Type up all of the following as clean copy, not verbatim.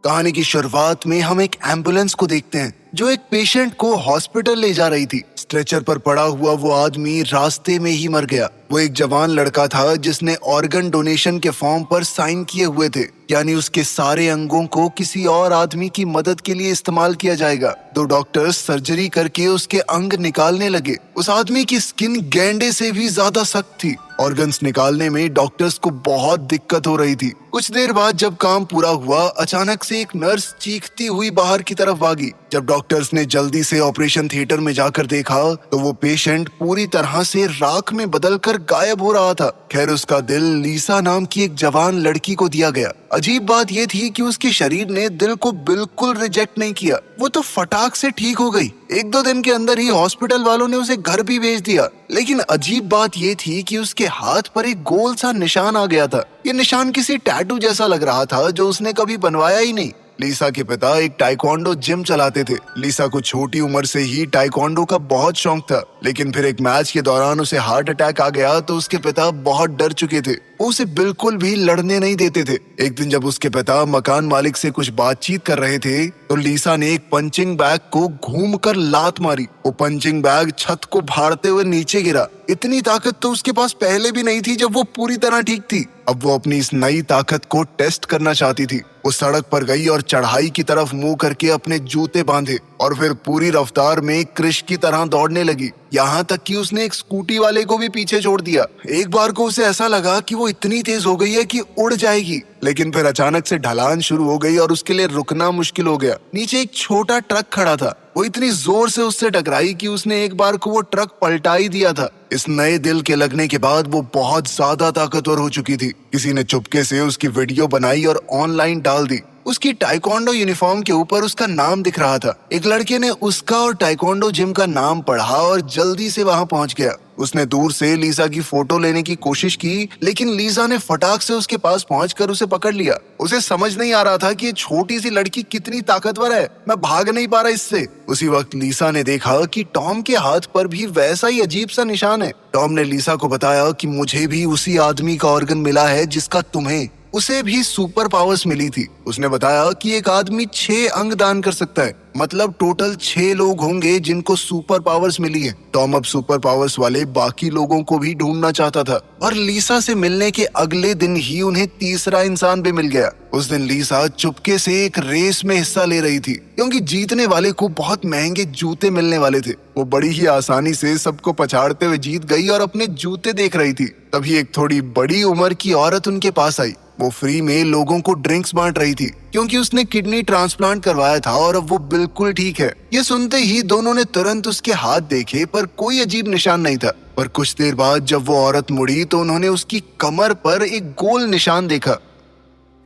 कहानी की शुरुआत में हम एक एम्बुलेंस को देखते हैं जो एक पेशेंट को हॉस्पिटल ले जा रही थी। स्ट्रेचर पर पड़ा हुआ वो आदमी रास्ते में ही मर गया। वो एक जवान लड़का था जिसने ऑर्गन डोनेशन के फॉर्म पर साइन किए हुए थे, यानी उसके सारे अंगों को किसी और आदमी की मदद के लिए इस्तेमाल किया जाएगा। दो डॉक्टर्स सर्जरी करके उसके अंग निकालने लगे। उस आदमी की स्किन गैंडे से भी ज्यादा सख्त थी। ऑर्गन्स निकालने में डॉक्टर्स को बहुत दिक्कत हो रही थी। कुछ देर बाद जब काम पूरा हुआ, अचानक से एक नर्स चीखती हुई बाहर की तरफ भागी। जब डॉक्टर्स ने जल्दी से ऑपरेशन थिएटर में जाकर देखा तो वो पेशेंट पूरी तरह से राख में बदलकर गायब हो रहा था। खैर, उसका दिल लीसा नाम की एक जवान लड़की को दिया गया। अजीब बात यह थी कि उसके शरीर ने दिल को बिल्कुल रिजेक्ट नहीं किया। वो तो फटाक से ठीक हो गई। 1-2 दिन के अंदर ही हॉस्पिटल वालों ने उसे घर भी भेज दिया। लेकिन अजीब बात यह थी कि उसके हाथ पर एक गोल सा निशान आ गया था। ये निशान किसी टैटू जैसा लग रहा था जो उसने कभी बनवाया ही नहीं। लीसा के पिता एक टाइकोंडो जिम चलाते थे। लीसा को छोटी उम्र से ही टाइकोंडो का बहुत शौक था, लेकिन फिर एक मैच के दौरान उसे हार्ट अटैक आ गया तो उसके पिता बहुत डर चुके थे। वो उसे बिल्कुल भी लड़ने नहीं देते थे। एक दिन जब उसके पिता मकान मालिक से कुछ बातचीत कर रहे थे तो लीसा ने एक पंचिंग बैग को घूमकर लात मारी। वो पंचिंग बैग छत को फाड़ते हुए नीचे गिरा। इतनी ताकत तो उसके पास पहले भी नहीं थी जब वो पूरी तरह ठीक थी। अब वो अपनी इस नई ताकत को टेस्ट करना चाहती थी। वो सड़क पर गई और चढ़ाई की तरफ मुंह करके अपने जूते बांधे और फिर पूरी रफ्तार में क्रिश की तरह दौड़ने लगी। यहाँ तक कि उसने एक स्कूटी वाले को भी पीछे छोड़ दिया। एक बार को उसे ऐसा लगा कि वो इतनी तेज हो गई है कि उड़ जाएगी, लेकिन फिर अचानक से ढलान शुरू हो गई और उसके लिए रुकना मुश्किल हो गया। नीचे एक छोटा ट्रक खड़ा था। वो इतनी जोर से उससे टकराई कि उसने एक बार को वो ट्रक पलटा ही दिया था। इस नए दिल के लगने के बाद वो बहुत ज्यादा ताकतवर हो चुकी थी। किसी ने चुपके से उसकी वीडियो बनाई और ऑनलाइन डाल दी। उसकी टाइकोंडो यूनिफॉर्म के ऊपर उसका नाम दिख रहा था। एक लड़के ने उसका और टाइकोंडो जिम का नाम पढ़ा और जल्दी से वहां पहुंच गया। उसने दूर से लीसा की फोटो लेने की कोशिश की, लेकिन लीसा ने फटाक से उसके पास पहुंचकर उसे पकड़ लिया। उसे समझ नहीं आ रहा था कि ये छोटी सी लड़की कितनी ताकतवर है। मैं भाग नहीं पा रहा इससे। उसी वक्त लीसा ने देखा कि टॉम के हाथ पर भी वैसा ही अजीब सा निशान है। टॉम ने लीसा को बताया कि मुझे भी उसी आदमी का ऑर्गन मिला है जिसका तुम्हें। उसे भी सुपर पावर्स मिली थी। उसने बताया कि एक आदमी 6 अंग दान कर सकता है, मतलब टोटल 6 लोग होंगे जिनको सुपर पावर्स मिली है। टॉम अब सुपर पावर्स वाले बाकी लोगों को भी ढूंढना चाहता था और लीसा से मिलने के अगले दिन ही उन्हें तीसरा इंसान भी मिल गया। उस दिन लीसा चुपके से एक रेस में हिस्सा ले रही थी, क्योंकि जीतने वाले को बहुत महंगे जूते मिलने वाले थे। वो बड़ी ही आसानी से सबको पछाड़ते हुए जीत गई और अपने जूते देख रही थी। तभी एक थोड़ी बड़ी उम्र की औरत उनके पास आई। वो फ्री में लोगों को ड्रिंक्स बांट रही थी, क्योंकि उसने किडनी ट्रांसप्लांट करवाया था और अब वो बिल्कुल ठीक है। ये सुनते ही दोनों ने तुरंत उसके हाथ देखे, पर कोई अजीब निशान नहीं था। पर कुछ देर बाद जब वो औरत मुड़ी तो उन्होंने उसकी कमर पर एक गोल निशान देखा।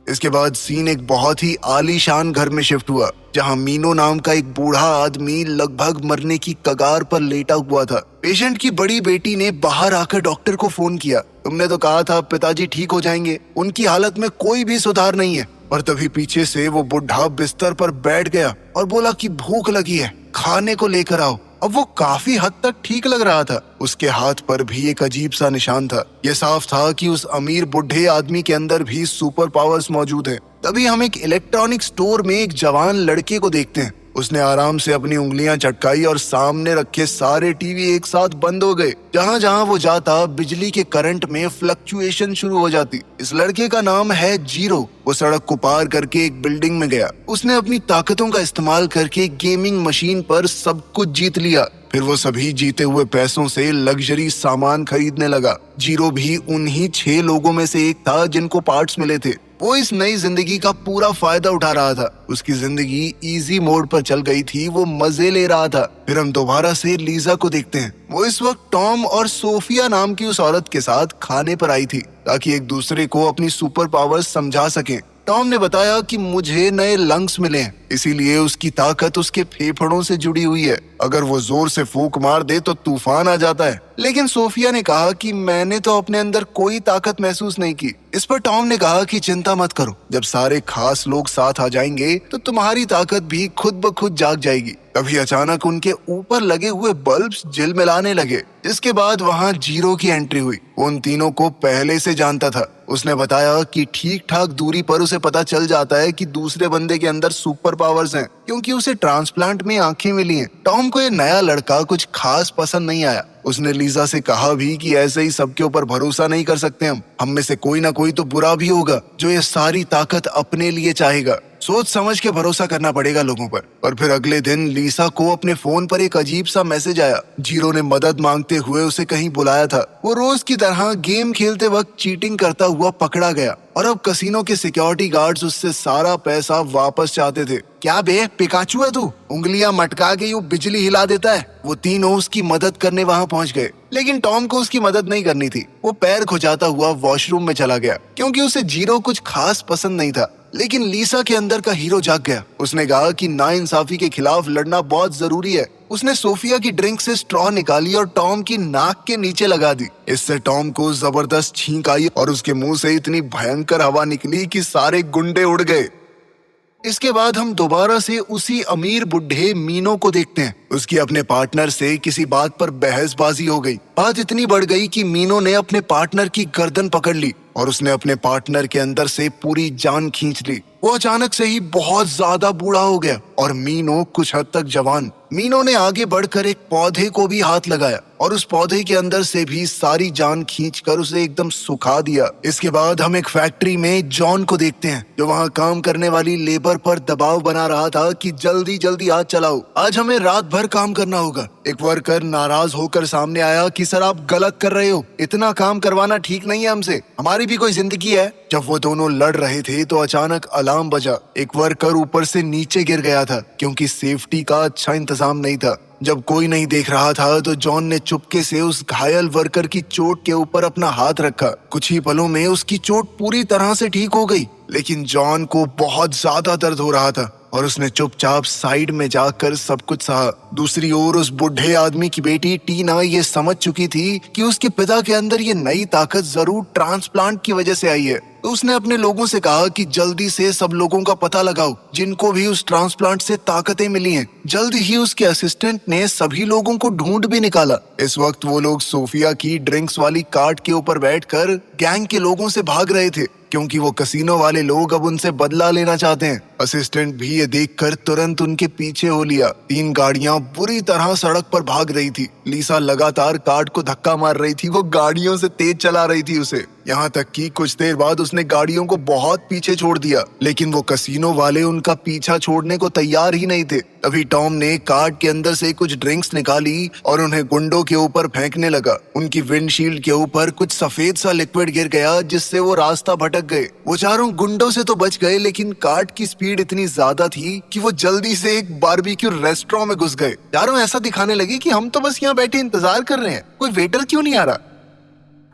इसके बाद सीन एक बहुत ही आलीशान घर में शिफ्ट हुआ, जहां मीनो नाम का एक बूढ़ा आदमी लगभग मरने की कगार पर लेटा हुआ था। पेशेंट की बड़ी बेटी ने बाहर आकर डॉक्टर को फोन किया। तुमने तो कहा था पिताजी ठीक हो जाएंगे, उनकी हालत में कोई भी सुधार नहीं है। और तभी पीछे से वो बुढ़ा बिस्तर पर बैठ गया और बोला कि भूख लगी है, खाने को लेकर आओ। अब वो काफी हद तक ठीक लग रहा था। उसके हाथ पर भी एक अजीब सा निशान था। ये साफ था कि उस अमीर बुढ़े आदमी के अंदर भी सुपर पावर्स मौजूद हैं। तभी हम एक इलेक्ट्रॉनिक स्टोर में एक जवान लड़के को देखते हैं। उसने आराम से अपनी उंगलियां चटकाई और सामने रखे सारे टीवी एक साथ बंद हो गए। जहां जहां वो जाता बिजली के करंट में फ्लक्चुएशन शुरू हो जाती। इस लड़के का नाम है जीरो। वो सड़क को पार करके एक बिल्डिंग में गया। उसने अपनी ताकतों का इस्तेमाल करके गेमिंग मशीन पर सब कुछ जीत लिया। फिर वो सभी जीते हुए पैसों से लग्जरी सामान खरीदने लगा। जीरो भी उन्हीं 6 लोगों में से एक था जिनको पार्ट्स मिले थे। वो इस नई जिंदगी का पूरा फायदा उठा रहा था। उसकी जिंदगी इजी मोड पर चल गई थी। वो मजे ले रहा था। फिर हम दोबारा से लीजा को देखते हैं। वो इस वक्त टॉम और सोफिया नाम की उस औरत के साथ खाने पर आई थी, ताकि एक दूसरे को अपनी सुपर पावर्स समझा सके। टॉम ने बताया कि मुझे नए लंग्स मिले हैं, इसीलिए उसकी ताकत उसके फेफड़ों से जुड़ी हुई है। अगर वो जोर से फूंक मार दे तो तूफान आ जाता है। लेकिन सोफिया ने कहा कि मैंने तो अपने अंदर कोई ताकत महसूस नहीं की। इस पर टॉम ने कहा कि चिंता मत करो, जब सारे खास लोग साथ आ जाएंगे तो तुम्हारी ताकत भी खुद ब खुद जाग जाएगी। तभी अचानक उनके ऊपर लगे हुए बल्ब्स झिलमिलाने लगे। इसके बाद वहां जीरो की एंट्री हुई। वो उन तीनों को पहले से जानता था। उसने बताया कि ठीक ठाक दूरी पर उसे पता चल जाता है कि दूसरे बंदे के अंदर सुपर पावर्स हैं, क्योंकि उसे ट्रांसप्लांट में आंखें मिली हैं। टॉम को ये नया लड़का कुछ खास पसंद नहीं आया। उसने लीजा से कहा भी कि ऐसे ही सबके ऊपर भरोसा नहीं कर सकते हम में से कोई ना कोई तो बुरा भी होगा जो ये सारी ताकत अपने लिए चाहेगा। सोच समझ के भरोसा करना पड़ेगा लोगों पर। और फिर अगले दिन लीसा को अपने फोन पर एक अजीब सा मैसेज आया। जीरो ने मदद मांगते हुए उसे कहीं बुलाया था। वो रोज की तरह गेम खेलते वक्त चीटिंग करता हुआ पकड़ा गया और अब कसिनो के सिक्योरिटी गार्ड्स उससे सारा पैसा वापस चाहते थे। क्या बे, पिकाचू है तू? उंगलियां मटका के यूं बिजली हिला देता है। वो तीनों उसकी मदद करने वहां पहुंच गए, लेकिन टॉम को उसकी मदद नहीं करनी थी। वो पैर खुजाता हुआ वॉशरूम में चला गया, क्योंकि उसे जीरो कुछ खास पसंद नहीं था। लेकिन लीसा के अंदर का हीरो जाग गया। उसने कहा कि नाइंसाफी के खिलाफ लड़ना बहुत जरूरी है। उसने सोफिया की ड्रिंक से स्ट्रॉ निकाली और टॉम की नाक के नीचे लगा दी। इससे टॉम को जबरदस्त छींक आई और उसके मुंह से इतनी भयंकर हवा निकली कि सारे गुंडे उड़ गए। इसके बाद हम दोबारा से उसी अमीर बुढ़े मीनो को देखते हैं। उसकी अपने पार्टनर से किसी बात पर बहसबाजी हो गई। बात इतनी बढ़ गई कि मीनो ने अपने पार्टनर की गर्दन पकड़ ली और उसने अपने पार्टनर के अंदर से पूरी जान खींच ली। वो अचानक से ही बहुत ज्यादा बूढ़ा हो गया और मीनो कुछ हद तक जवान। मीनो ने आगे बढ़कर एक पौधे को भी हाथ लगाया और उस पौधे के अंदर से भी सारी जान खींचकर उसे एकदम सुखा दिया। इसके बाद हम एक फैक्ट्री में जॉन को देखते हैं, जो वहाँ काम करने वाली लेबर पर दबाव बना रहा था कि जल्दी जल्दी आज चलाओ, आज हमें रात भर काम करना होगा। एक वर्कर नाराज होकर सामने आया कि सर आप गलत कर रहे हो, इतना काम करवाना ठीक नहीं है हमसे, हमारी भी कोई जिंदगी है। जब वो दोनों लड़ रहे थे तो अचानक अलार्म बजा। एक वर्कर ऊपर से नीचे गिर गया था, क्योंकि सेफ्टी का अच्छा इंतजाम नहीं था। जब कोई नहीं देख रहा था तो जॉन ने चुपके से उस घायल वर्कर की चोट के ऊपर अपना हाथ रखा। कुछ ही पलों में उसकी चोट पूरी तरह से ठीक हो गई, लेकिन जॉन को बहुत ज्यादा दर्द हो रहा था और उसने चुपचाप साइड में जाकर सब कुछ सहा। दूसरी ओर उस बुढ़े आदमी की बेटी टीना ये समझ चुकी थी कि उसके पिता के अंदर ये नई ताकत जरूर ट्रांसप्लांट की वजह से आई है। तो उसने अपने लोगों से कहा कि जल्दी से सब लोगों का पता लगाओ जिनको भी उस ट्रांसप्लांट से ताकतें मिली हैं। जल्द ही उसके असिस्टेंट ने सभी लोगों को ढूंढ भी निकाला। इस वक्त वो लोग सोफिया की ड्रिंक्स वाली कार्ट के ऊपर बैठकर गैंग के लोगों से भाग रहे थे, क्योंकि वो कसिनो वाले लोग अब उनसे बदला लेना चाहते हैं। असिस्टेंट भी ये देखकर तुरंत उनके पीछे हो लिया। 3 गाड़ियां बुरी तरह सड़क पर भाग रही थी। लीसा लगातार कार्ट को धक्का मार रही थी, वो गाड़ियों से तेज चला रही थी उसे, यहाँ तक कि कुछ देर बाद उसने गाड़ियों को बहुत पीछे छोड़ दिया। लेकिन वो कसिनो वाले उनका पीछा छोड़ने को तैयार ही नहीं थे। तभी टॉम ने कार्ट के अंदर से कुछ ड्रिंक्स निकाली और उन्हें गुंडों के ऊपर फेंकने लगा। उनकी विंडशील्ड के ऊपर कुछ सफेद सा लिक्विड गिर गया, जिससे वो रास्ता भटक गए। वो चारों गुंडों से तो बच गए, लेकिन कार्ट की स्पीड इतनी ज्यादा थी कि वो जल्दी से एक बारबेक्यू रेस्टोरेंट में घुस गए। चारों ऐसा दिखाने लगे कि हम तो बस यहाँ बैठे इंतजार कर रहे हैं, कोई वेटर क्यों नहीं आ रहा।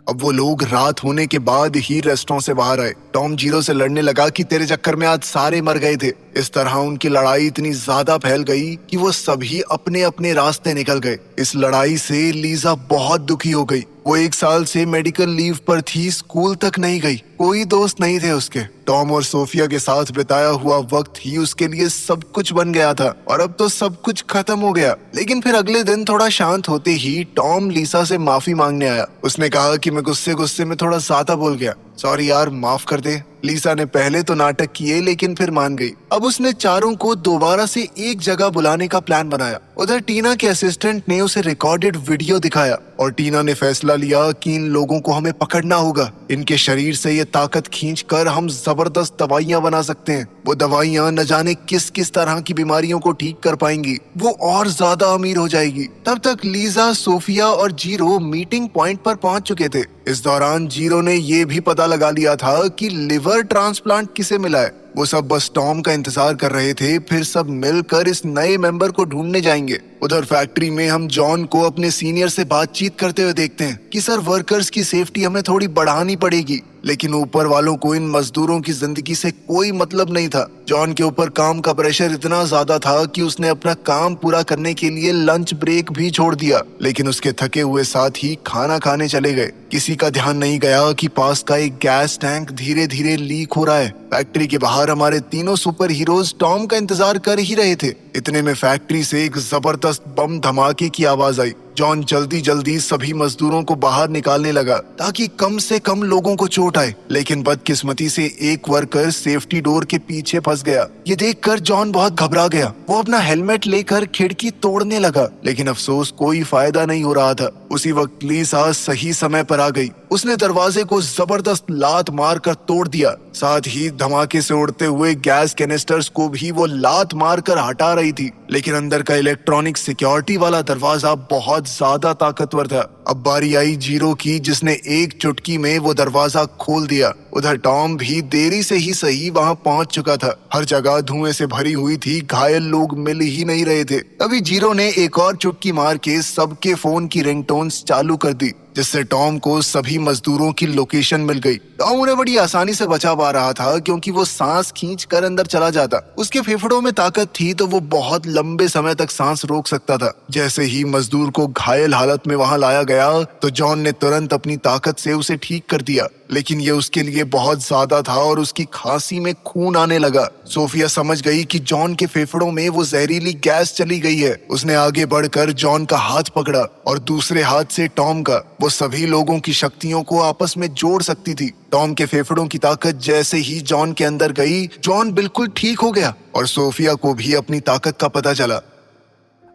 अब वो लोग रात होने के बाद ही रेस्टोरेंट से बाहर आए। टॉम जीरो से लड़ने लगा कि तेरे चक्कर में आज सारे मर गए थे। इस तरह उनकी लड़ाई इतनी ज्यादा फैल गई कि वो सभी अपने अपने रास्ते निकल गए। इस लड़ाई से लीजा बहुत दुखी हो गई। वो 1 साल से मेडिकल लीव पर थी, स्कूल तक नहीं गई, कोई दोस्त नहीं थे उसके। टॉम और सोफिया के साथ बिताया हुआ वक्त ही उसके लिए सब कुछ बन गया था और अब तो सब कुछ खत्म हो गया। लेकिन फिर अगले दिन थोड़ा शांत होते ही टॉम लीसा से माफी मांगने आया। उसने कहा कि मैं गुस्से में थोड़ा ज्यादा बोल गया, सॉरी यार, माफ कर दे। लीसा ने पहले तो नाटक किए, लेकिन फिर मान गई। अब उसने चारों को दोबारा से एक जगह बुलाने का प्लान बनाया। उधर टीना के असिस्टेंट ने उसे रिकॉर्डेड वीडियो दिखाया और टीना ने फैसला लिया कि इन लोगों को हमें पकड़ना होगा। इनके शरीर से ये ताकत खींचकर हम जबरदस्त दवाइयां बना सकते हैं। वो दवाइयां न जाने किस किस तरह की बीमारियों को ठीक कर पाएंगी। वो और ज्यादा अमीर हो जाएगी। तब तक लीजा, सोफिया और जीरो मीटिंग पॉइंट पर पहुंच चुके थे। इस दौरान जीरो ने ये भी पता लगा लिया था कि लिवर ट्रांसप्लांट किसे मिला है। वो सब बस टॉम का इंतजार कर रहे थे, फिर सब मिलकर इस नए मेंबर को ढूंढने जाएंगे। उधर फैक्ट्री में हम जॉन को अपने सीनियर से बातचीत करते हुए देखते हैं कि सर, वर्कर्स की सेफ्टी हमें थोड़ी बढ़ानी पड़ेगी। लेकिन ऊपर वालों को इन मजदूरों की जिंदगी से कोई मतलब नहीं था। जॉन के ऊपर काम का प्रेशर इतना ज्यादा था कि उसने अपना काम पूरा करने के लिए लंच ब्रेक भी छोड़ दिया, लेकिन उसके थके हुए साथ ही खाना खाने चले गए। किसी का ध्यान नहीं गया कि पास का एक गैस टैंक धीरे धीरे लीक हो रहा है। फैक्ट्री के बाहर हमारे तीनों सुपर हीरोज टॉम का इंतजार कर ही रहे थे। इतने में फैक्ट्री से एक जबरदस्त बम धमाके की आवाज आई। जॉन जल्दी जल्दी सभी मजदूरों को बाहर निकालने लगा ताकि कम से कम लोगों को चोट आए, लेकिन बदकिस्मती से एक वर्कर सेफ्टी डोर के पीछे फंस गया। ये देखकर जॉन बहुत घबरा गया। वो अपना हेलमेट लेकर खिड़की तोड़ने लगा, लेकिन अफसोस कोई फायदा नहीं हो रहा था। उसी वक्त लीसा सही समय पर आ गई। उसने दरवाजे को जबरदस्त लात मारकर तोड़ दिया। साथ ही धमाके से उड़ते हुए गैस कैनिस्टर्स को भी वो लात मारकर हटा रही थी, लेकिन अंदर का इलेक्ट्रॉनिक सिक्योरिटी वाला दरवाजा बहुत ज्यादा ताकतवर था। अब बारी आई जीरो की, जिसने एक चुटकी में वो दरवाजा खोल दिया। उधर टॉम भी देरी से ही सही वहां पहुंच चुका था। हर जगह धुएं से भरी हुई थी, घायल लोग मिल ही नहीं रहे थे। अभी जीरो ने एक और चुटकी मार के सबके फोन की रिंगटोन्स चालू कर दी, जिससे टॉम को सभी मजदूरों की लोकेशन मिल गई। टॉम उन्हें बड़ी आसानी से बचा पा रहा था, क्योंकि वो सांस खींच कर अंदर चला जाता। उसके फेफड़ों में ताकत थी तो वो बहुत लंबे समय तक सांस रोक सकता था। जैसे ही मजदूर को घायल हालत में वहां लाया गया तो जॉन ने तुरंत अपनी ताकत से उसे ठीक कर दिया, लेकिन ये उसके लिए बहुत ज्यादा था और उसकी खांसी में खून आने लगा। सोफिया समझ गई कि जॉन के फेफड़ों में वो जहरीली गैस चली गई है। उसने आगे बढ़कर जॉन का हाथ पकड़ा और दूसरे हाथ से टॉम का। वो सभी लोगों की शक्तियों को आपस में जोड़ सकती थी। टॉम के फेफड़ों की ताकत जैसे ही जॉन के अंदर गई, जॉन बिल्कुल ठीक हो गया और सोफिया को भी अपनी ताकत का पता चला।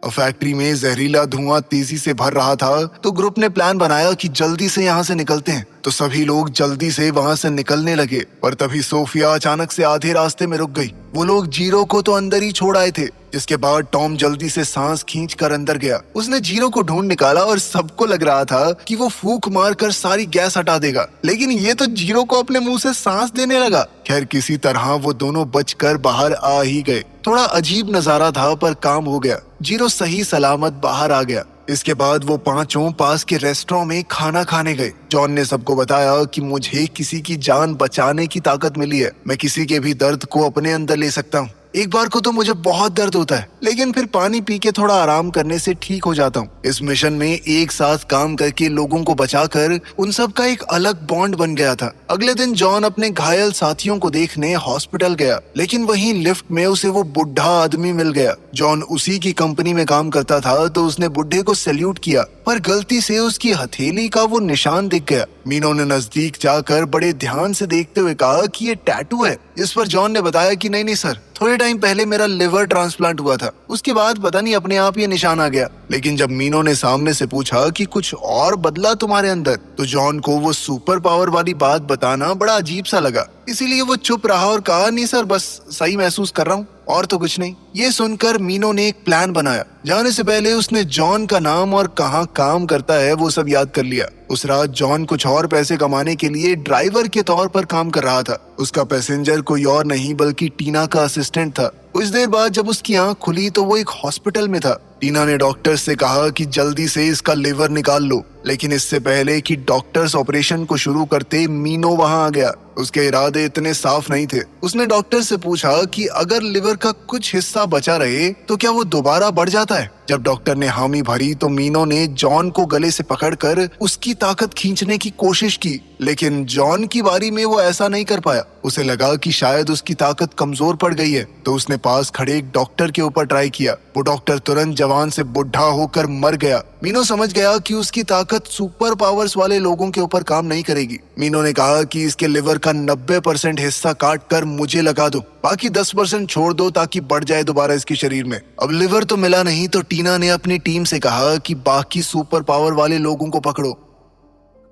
फैक्ट्री में जहरीला धुआं तेजी से भर रहा था, तो ग्रुप ने प्लान बनाया कि जल्दी से यहाँ से निकलते हैं। तो सभी लोग जल्दी से वहाँ से निकलने लगे, पर तभी सोफिया अचानक से आधे रास्ते में रुक गई। वो लोग जीरो को तो अंदर ही छोड़ आए थे, जिसके बाद टॉम जल्दी से सांस खींचकर अंदर गया। उसने जीरो को ढूंढ निकाला और सबको लग रहा था कि वो फूंक मारकर सारी गैस हटा देगा, लेकिन ये तो जीरो को अपने मुंह से सांस देने लगा। खैर, किसी तरह वो दोनों बचकर बाहर आ ही गए। थोड़ा अजीब नजारा था, पर काम हो गया। जीरो सही सलामत बाहर आ गया। इसके बाद वो पांचों पास के रेस्टोरेंट में खाना खाने गए। जॉन ने सबको बताया कि मुझे किसी की जान बचाने की ताकत मिली है। मैं किसी के भी दर्द को अपने अंदर ले सकता हूँ। एक बार को तो मुझे बहुत दर्द होता है, लेकिन फिर पानी पी के थोड़ा आराम करने से ठीक हो जाता हूँ। इस मिशन में एक साथ काम करके लोगों को बचाकर उन सब का एक अलग बॉन्ड बन गया था। अगले दिन जॉन अपने घायल साथियों को देखने हॉस्पिटल गया, लेकिन वहीं लिफ्ट में उसे वो बुढ़ा आदमी मिल गया। जॉन उसी की कंपनी में काम करता था, तो उसने बुढ़े को सैल्यूट किया, पर गलती से उसकी हथेली का वो निशान दिख गया। मीनो ने नजदीक जाकर बड़े ध्यान से देखते हुए कहा कि ये टैटू है। इस पर जॉन ने बताया कि नहीं सर, थोड़े टाइम पहले मेरा लिवर ट्रांसप्लांट हुआ था, उसके बाद पता नहीं अपने आप ये निशान आ गया। लेकिन जब मीनो ने सामने से पूछा कि कुछ और बदला तुम्हारे अंदर, तो जॉन को वो सुपर पावर वाली बात बताना बड़ा अजीब सा लगा। इसीलिए वो चुप रहा और कहा, नहीं सर, बस सही महसूस कर रहा हूँ, और तो कुछ नहीं। ये सुनकर मीनो ने एक प्लान बनाया। जाने से पहले उसने जॉन का नाम और कहाँ काम करता है वो सब याद कर लिया। उस रात जॉन कुछ और पैसे कमाने के लिए ड्राइवर के तौर पर काम कर रहा था। उसका पैसेंजर कोई और नहीं बल्कि टीना का असिस्टेंट था। कुछ देर बाद जब उसकी आंख खुली तो वो एक हॉस्पिटल में था। टीना ने डॉक्टर से कहा कि जल्दी से इसका लिवर निकाल लो, लेकिन इससे पहले कि डॉक्टर्स ऑपरेशन को शुरू करते, मीनो वहां आ गया। उसके इरादे इतने साफ नहीं थे। उसने डॉक्टर से पूछा कि अगर लिवर का कुछ हिस्सा बचा रहे तो क्या वो दोबारा बढ़ जाता है। जब डॉक्टर ने हामी भरी तो मीनो ने जॉन को गले से पकड़कर उसकी ताकत खींचने की कोशिश की, लेकिन जॉन की बारी में वो ऐसा नहीं कर पाया। उसे लगा कि शायद उसकी ताकत कमजोर पड़ गई है, तो उसने पास खड़े एक डॉक्टर के ऊपर ट्राई किया। वो डॉक्टर तुरंत जवान से बुढ़ा होकर मर गया। मीनो समझ गया कि उसकी ताकत सुपर पावर्स वाले लोगों के ऊपर काम नहीं करेगी। मीनो ने कहा कि इसके लिवर का 90% हिस्सा काट कर मुझे लगा दो, बाकी 10% छोड़ दो ताकि बढ़ जाए दोबारा इसके शरीर में। अब लिवर तो मिला नहीं, तो टीना ने अपनी टीम से कहा कि बाकी सुपर पावर वाले लोगों को पकड़ो।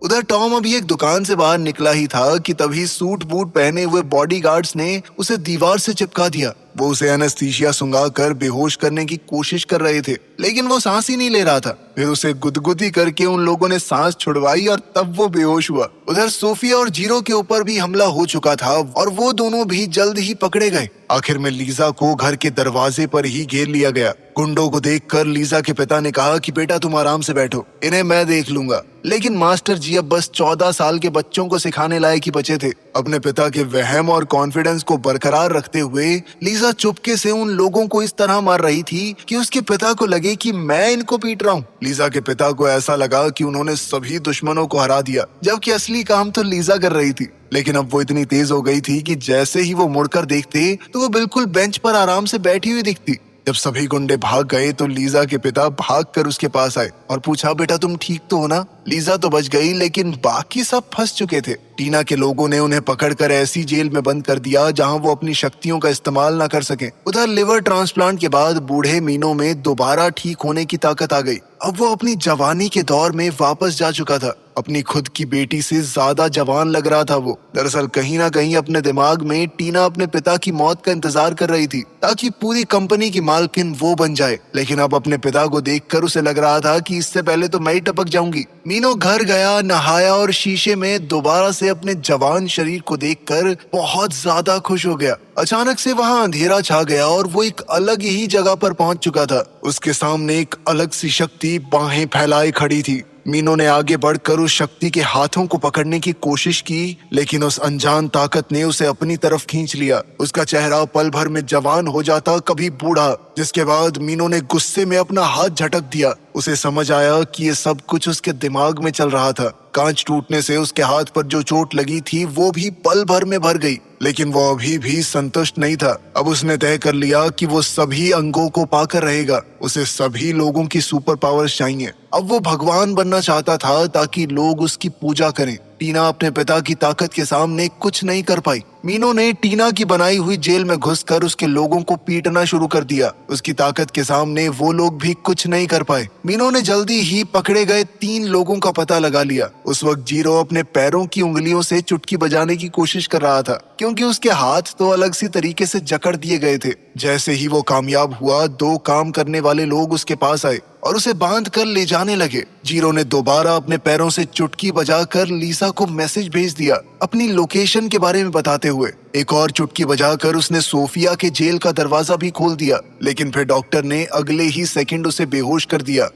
उधर टॉम अभी एक दुकान से बाहर निकला ही था कि तभी सूट बूट पहने हुए बॉडीगार्ड्स ने उसे दीवार से चिपका दिया। वो उसे एनेस्थीसिया सुंघाकर बेहोश करने की कोशिश कर रहे थे, लेकिन वो सांस ही नहीं ले रहा था। फिर उसे गुदगुदी करके उन लोगों ने सांस छुड़वाई और तब वो बेहोश हुआ। उधर सोफिया और जीरो के ऊपर भी हमला हो चुका था और वो दोनों भी जल्द ही पकड़े गए। आखिर में लीजा को घर के दरवाजे पर ही घेर लिया गया। गुंडों को देखकर लीजा के पिता ने कहा कि बेटा तुम आराम से बैठो, इन्हें मैं देख लूंगा। लेकिन मास्टर जी अब बस 14 साल के बच्चों को सिखाने लायक ही बचे थे। अपने पिता के वहम और कॉन्फिडेंस को बरकरार रखते हुए लीजा चुपके से उन लोगों को इस तरह मार रही थी कि उसके पिता को लगे कि मैं इनको पीट रहा हूँ। लीजा के पिता को ऐसा लगा कि उन्होंने सभी दुश्मनों को हरा दिया, जबकि असली काम तो लीजा कर रही थी। लेकिन अब वो इतनी तेज हो गई थी कि जैसे ही वो मुड़कर देखते तो वो बिल्कुल बेंच पर आराम से बैठी हुई दिखती। जब सभी गुंडे भाग गए तो लीजा के पिता भागकर उसके पास आए और पूछा, बेटा तुम ठीक तो हो ना? लीजा तो बच गई, लेकिन बाकी सब फंस चुके थे। टीना के लोगों ने उन्हें पकड़कर ऐसी जेल में बंद कर दिया जहां वो अपनी शक्तियों का इस्तेमाल न कर सके। उधर लिवर ट्रांसप्लांट के बाद बूढ़े मीनो में दोबारा ठीक होने की ताकत आ गई। अब वो अपनी जवानी के दौर में वापस जा चुका था। अपनी खुद की बेटी से ज्यादा जवान लग रहा था वो। दरअसल कहीं ना कहीं अपने दिमाग में टीना अपने पिता की मौत का इंतजार कर रही थी ताकि पूरी कंपनी की मालकिन वो बन जाए। लेकिन अब अपने पिता को देखकर उसे लग रहा था कि इससे पहले तो मैं ही टपक जाऊंगी। मीनो घर गया, नहाया और शीशे में दोबारा से अपने जवान शरीर को देखकर बहुत ज्यादा खुश हो गया। अचानक से वहां अंधेरा छा गया और वो एक अलग ही जगह पर पहुंच चुका था। उसके सामने एक अलग सी शक्ति बाहें फैलाए खड़ी थी। मीनो ने आगे बढ़कर उस शक्ति के हाथों को पकड़ने की कोशिश की, लेकिन उस अनजान ताकत ने उसे अपनी तरफ खींच लिया। उसका चेहरा पल भर में जवान हो जाता, कभी बूढ़ा, जिसके बाद मीनो ने गुस्से में अपना हाथ झटक दिया। उसे समझ आया कि ये सब कुछ उसके दिमाग में चल रहा था। कांच टूटने से उसके हाथ पर जो चोट लगी थी वो भी पल भर में भर गई, लेकिन वो अभी भी संतुष्ट नहीं था। अब उसने तय कर लिया कि वो सभी अंगों को पाकर रहेगा। उसे सभी लोगों की सुपर पावर्स चाहिए। अब वो भगवान बनना चाहता था ताकि लोग उसकी पूजा करें। टीना अपने पिता की ताकत के सामने कुछ नहीं कर पाई। मीनो ने टीना की बनाई हुई जेल में घुसकर उसके लोगों को पीटना शुरू कर दिया। उसकी ताकत के सामने वो लोग भी कुछ नहीं कर पाए। मीनो ने जल्दी ही पकड़े गए 3 लोगों का पता लगा लिया। उस वक्त जीरो अपने पैरों की उंगलियों से चुटकी बजाने की कोशिश कर रहा था, क्योंकि उसके हाथ तो अलग सी तरीके से जकड़ दिए गए थे। जैसे ही वो कामयाब हुआ, 2 काम करने वाले लोग उसके पास आए और उसे बांध कर ले जाने लगे। जीरो ने दोबारा अपने पैरों से चुटकी बजाकर लीसा को मैसेज भेज दिया, अपनी लोकेशन के बारे में बताते हुए। एक और चुटकी बजाकर उसने सोफिया के जेल का दरवाजा भी खोल दिया, लेकिन फिर डॉक्टर ने अगले ही सेकंड उसे बेहोश कर दिया।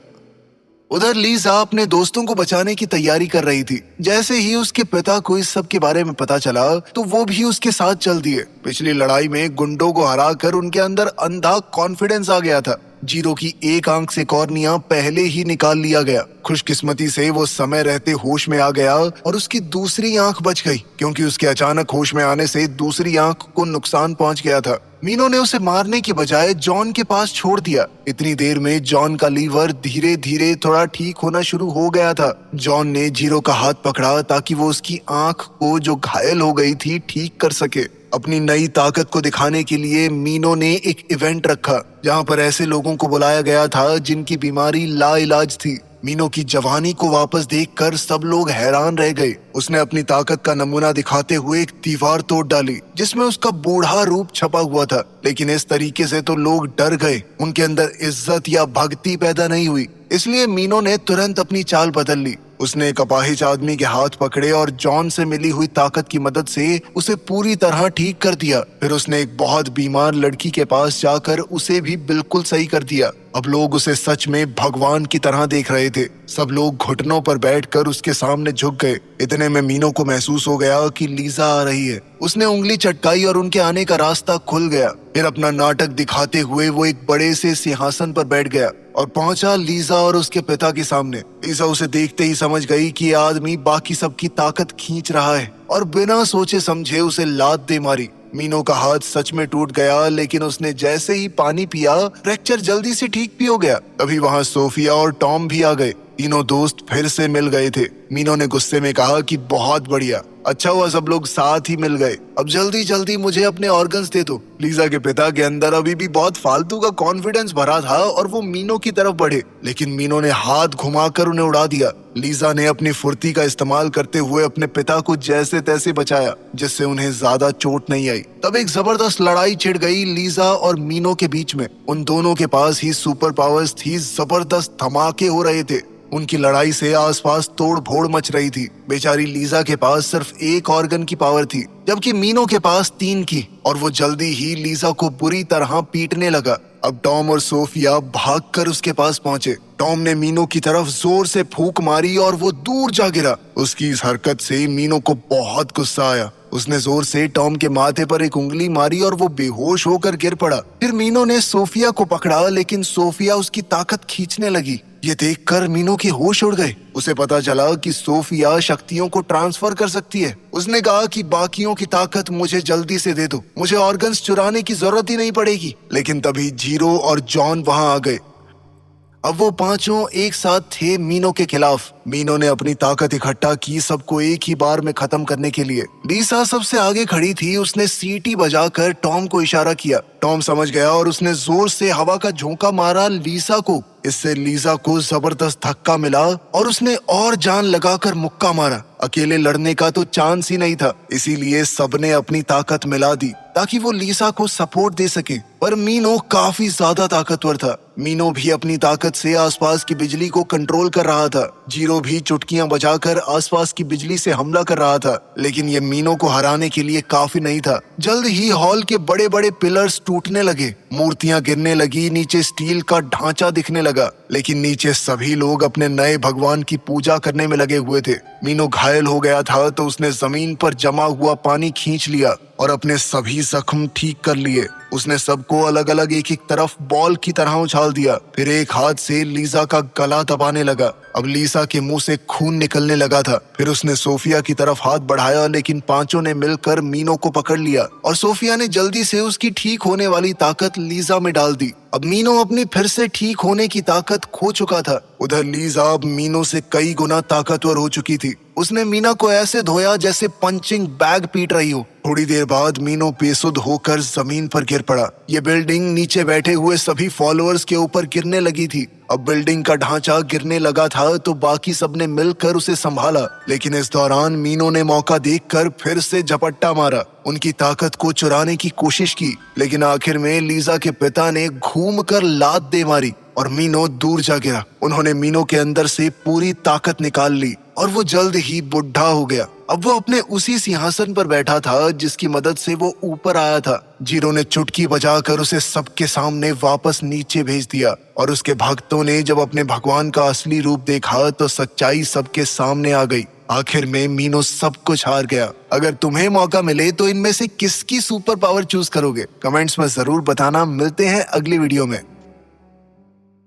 उधर लीजा अपने दोस्तों को बचाने की तैयारी कर रही थी। जैसे ही उसके पिता को इस सब के बारे में पता चला तो वो भी उसके साथ चल दिए। पिछली लड़ाई में गुंडों को हराकर उनके अंदर अंधा कॉन्फिडेंस आ गया था। जीरो की एक आंख से कॉर्निया पहले ही निकाल लिया गया। खुशकिस्मती से वो समय रहते होश में आ गया और उसकी दूसरी आंख बच गई, क्योंकि उसके अचानक होश में आने से दूसरी आंख को नुकसान पहुंच गया था। मीनो ने उसे मारने की बजाय जॉन के पास छोड़ दिया। इतनी देर में जॉन का लीवर धीरे धीरे थोड़ा ठीक होना शुरू हो गया था। जॉन ने जीरो का हाथ पकड़ा ताकि वो उसकी आंख को जो घायल हो गई थी ठीक कर सके। अपनी नई ताकत को दिखाने के लिए मीनो ने एक इवेंट रखा जहां पर ऐसे लोगों को बुलाया गया था जिनकी बीमारी लाइलाज थी। मीनो की जवानी को वापस देखकर सब लोग हैरान रह गए। उसने अपनी ताकत का नमूना दिखाते हुए एक दीवार तोड़ डाली जिसमें उसका बूढ़ा रूप छपा हुआ था, लेकिन इस तरीके से तो लोग डर गए। उनके अंदर इज्जत या भक्ति पैदा नहीं हुई, इसलिए मीनो ने तुरंत अपनी चाल बदल ली। उसने एक अपाहिज आदमी के हाथ पकड़े और जॉन से मिली हुई ताकत की मदद से उसे पूरी तरह ठीक कर दिया। फिर उसने एक बहुत बीमार लड़की के पास जाकर उसे भी बिल्कुल सही कर दिया। अब लोग उसे सच में भगवान की तरह देख रहे थे। सब लोग घुटनों पर बैठकर उसके सामने झुक गए। इतने में मीनो को महसूस हो गया कि लीजा आ रही है। उसने उंगली चटकाई और उनके आने का रास्ता खुल गया। फिर अपना नाटक दिखाते हुए वो एक बड़े से सिंहासन पर बैठ गया और पहुंचा लीजा और उसके पिता के सामने। लीजा उसे देखते ही समझ गई कि ये आदमी बाकी सबकी ताकत खींच रहा है और बिना सोचे समझे उसे लात दे मारी। मीनो का हाथ सच में टूट गया, लेकिन उसने जैसे ही पानी पिया फ्रैक्चर जल्दी से ठीक भी हो गया। तभी वहां सोफिया और टॉम भी आ गए। तीनों दोस्त फिर से मिल गए थे। मीनो ने गुस्से में कहा कि बहुत बढ़िया, अच्छा हुआ सब लोग साथ ही मिल गए। अब जल्दी जल्दी मुझे अपने ऑर्गन्स दे दो। लीजा के पिता के अंदर अभी भी बहुत फालतू का कॉन्फिडेंस भरा था और वो मीनो की तरफ बढ़े, लेकिन मीनो ने हाथ घुमाकर उन्हें उड़ा दिया। लीजा ने अपनी फुर्ती का इस्तेमाल करते हुए अपने पिता को जैसे तैसे बचाया, जिससे उन्हें ज्यादा चोट नहीं आई। तब एक जबरदस्त लड़ाई छिड़ गई लीजा और मीनो के बीच में। उन दोनों के पास ही सुपर पावर्स थी। जबरदस्त धमाके हो रहे थे। उनकी लड़ाई से आसपास तोड़ फोड़ होड़ मच रही थी। बेचारी लीजा के पास सिर्फ एक ऑर्गन की पावर थी, जबकि मीनो के पास 3 की, और वो जल्दी ही लीजा को बुरी तरह पीटने लगा। अब टॉम और सोफिया भागकर उसके पास पहुंचे। टॉम ने मीनो की तरफ जोर से फूंक मारी और वो दूर जा गिरा। उसकी इस हरकत से मीनो को बहुत गुस्सा आया। उसने जोर से टॉम के माथे पर एक उंगली मारी और वो बेहोश होकर गिर पड़ा। फिर मीनो ने सोफिया को पकड़ा, लेकिन सोफिया उसकी ताकत खींचने लगी। ये देखकर मीनो के होश उड़ गए। उसे पता चला कि सोफिया शक्तियों को ट्रांसफर कर सकती है। उसने कहा कि बाकियों की ताकत मुझे जल्दी से दे दो, मुझे ऑर्गन्स चुराने की जरूरत ही नहीं पड़ेगी। लेकिन तभी जीरो और जॉन वहां आ गए। अब वो पांचों एक साथ थे मीनो के खिलाफ। मीनो ने अपनी ताकत इकट्ठा की सबको एक ही बार में खत्म करने के लिए। लीसा सबसे आगे खड़ी थी। उसने सीटी बजाकर टॉम को इशारा किया। टॉम समझ गया और उसने जोर से हवा का झोंका मारा लीसा को। इससे लीसा को जबरदस्त धक्का मिला और उसने और जान लगाकर मुक्का मारा। अकेले लड़ने का तो चांस ही नहीं था, इसीलिए सबने अपनी ताकत मिला दी ताकि वो लीसा को सपोर्ट दे सके। पर मीनो काफी ज्यादा ताकतवर था। मीनो भी अपनी ताकत से आसपास की बिजली को कंट्रोल कर रहा था। जीरो भी चुटकियां बजाकर आसपास की बिजली से हमला कर रहा था। लेकिन ये मीनो को हराने के लिए काफी नहीं था। जल्द ही हॉल के बड़े बड़े पिलर्स टूटने लगे, मूर्तियां गिरने लगी, नीचे स्टील का ढांचा दिखने लगा। लेकिन नीचे सभी लोग अपने नए भगवान की पूजा करने में लगे हुए थे। मीनो घायल हो गया था तो उसने जमीन पर जमा हुआ पानी खींच लिया और अपने सभी जख्म ठीक कर लिए। उसने सबको अलग अलग एक एक तरफ बॉल की तरह उछाल दिया। फिर एक हाथ से लीजा का गला दबाने लगा। अब लीसा के मुंह से खून निकलने लगा था। फिर उसने सोफिया की तरफ हाथ बढ़ाया, लेकिन पांचों ने मिलकर मीनो को पकड़ लिया और सोफिया ने जल्दी से उसकी ठीक होने वाली ताकत लीजा में डाल दी। अब मीनो अपनी फिर से ठीक होने की ताकत खो चुका था। उधर लीजा अब मीनो से कई गुना ताकतवर हो चुकी थी। उसने मीना को ऐसे धोया जैसे पंचिंग बैग पीट रही हो। थोड़ी देर बाद मीनो बेसुध होकर जमीन पर गिर पड़ा। ये बिल्डिंग नीचे बैठे हुए सभी फॉलोअर्स के ऊपर गिरने लगी थी। अब बिल्डिंग का ढांचा गिरने लगा था तो बाकी सबने मिलकर उसे संभाला। लेकिन इस दौरान मीनो ने मौका देखकर फिर से झपट्टा मारा। उनकी ताकत को चुराने की कोशिश की, लेकिन आखिर में लीजा के पिता ने घूमकर लात दे मारी और मीनो दूर जा गिरा। उन्होंने मीनो के अंदर से पूरी ताकत निकाल ली और वो जल्द ही बुढ़ा हो गया। अब वो अपने उसी सिंहासन पर बैठा था जिसकी मदद से वो ऊपर आया था। जीरो ने चुटकी बजाकर उसे सबके सामने वापस नीचे भेज दिया और उसके भक्तों ने जब अपने भगवान का असली रूप देखा तो सच्चाई सबके सामने आ गई। आखिर में मीनो सब कुछ हार गया। अगर तुम्हें मौका मिले तो इनमें से किसकी सुपर पावर चूज करोगे? कमेंट्स में जरूर बताना। मिलते हैं अगली वीडियो में।